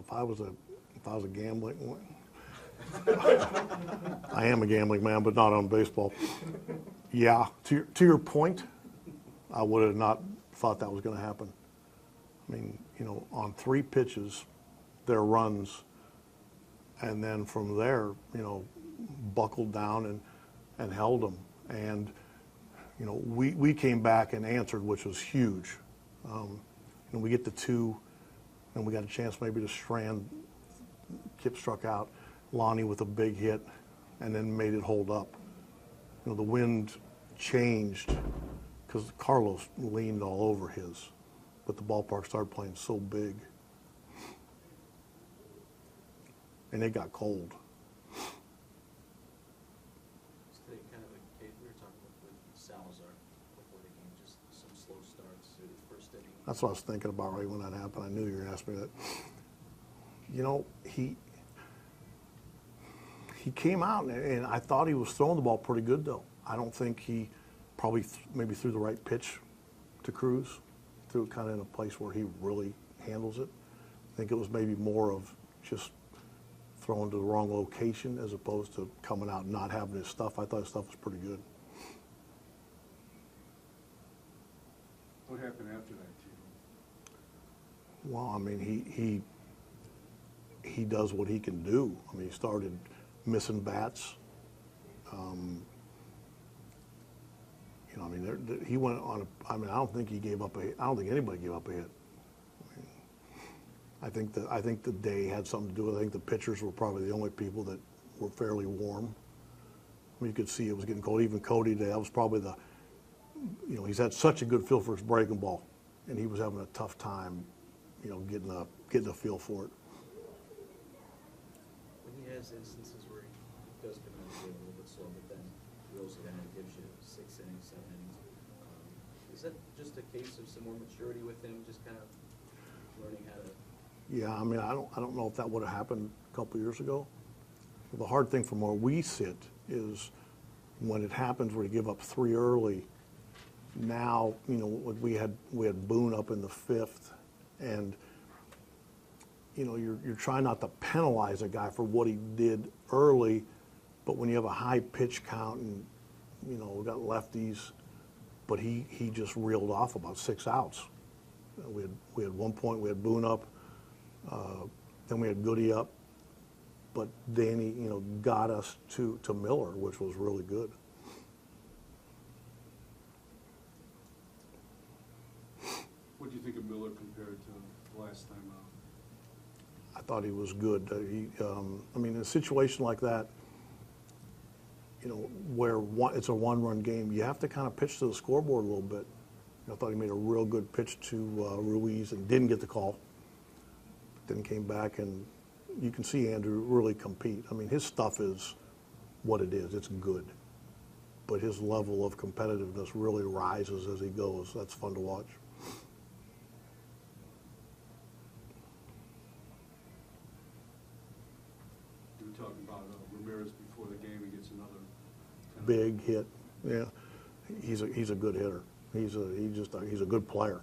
if I was a gambling, I am a gambling man, but not on baseball. Yeah, to your point, I would have not thought that was going to happen. I mean, on 3 pitches, their runs, and then from there, buckled down and held them. And, we came back and answered, which was huge. We get to 2, and we got a chance maybe to strand. Kip struck out, Lonnie with a big hit, and then made it hold up. The wind changed because Carlos leaned all over his, but the ballpark started playing so big, and it got cold. Today, kind of a case we were talking about with Salazar before the game, just some slow starts through the first inning. That's what I was thinking about right when that happened. I knew you were going to ask me that. He came out, and I thought he was throwing the ball pretty good, though. I don't think he probably maybe threw the right pitch to Cruz, threw it kind of in a place where he really handles it. I think it was maybe more of just throwing to the wrong location as opposed to coming out and not having his stuff. I thought his stuff was pretty good. What happened after that, Tito? Well, I mean, he does what he can do. I mean, he started missing bats. He went on. I don't think he gave up a hit. I don't think anybody gave up a hit. I think the day had something to do with it. I think the pitchers were probably the only people that were fairly warm. You could see it was getting cold. Even Cody today, that was probably he's had such a good feel for his breaking ball, and he was having a tough time, getting a feel for it. When he has instances where he does come out and a little bit slow, but then he also kind of gives you 6 innings, 7 innings. Is that just a case of some more maturity with him, just kind of learning how to? Yeah, I mean, I don't know if that would have happened a couple of years ago. The hard thing from where we sit is when it happens where you give up 3 early. Now, we had Boone up in the 5th, and you're trying not to penalize a guy for what he did early, but when you have a high pitch count and we got lefties, but he just reeled off about 6 outs. We had one point we had Boone up, then we had Goody up, but Danny got us to Miller, which was really good. What do you think of Miller compared to last time out? I thought he was good. In a situation like that, where it's a 1-run game, you have to kind of pitch to the scoreboard a little bit. I thought he made a real good pitch to Ruiz and didn't get the call. Then came back, and you can see Andrew really compete. I mean, his stuff is what it is. It's good. But his level of competitiveness really rises as he goes. That's fun to watch. You were talking about Ramirez before the game. He gets another big hit. Yeah, he's a good hitter. He's a good player.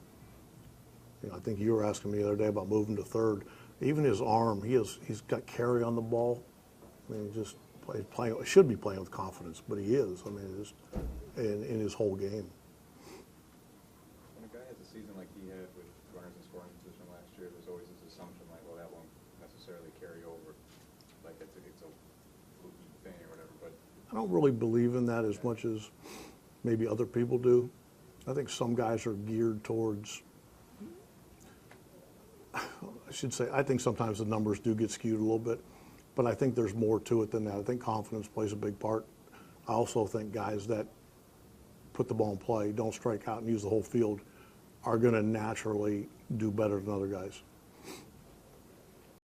I think you were asking me the other day about moving to third. Even his arm, he's got carry on the ball. I mean, he should be playing with confidence, but he is. I mean, just in his whole game. When a guy has a season like he had with runners in scoring position last year, there's always this assumption like, well, that won't necessarily carry over. Like it's a fluky thing or whatever. But I don't really believe in that as much as maybe other people do. I think some guys are geared towards, I think sometimes the numbers do get skewed a little bit, but I think there's more to it than that. I think confidence plays a big part. I also think guys that put the ball in play, don't strike out and use the whole field, are going to naturally do better than other guys.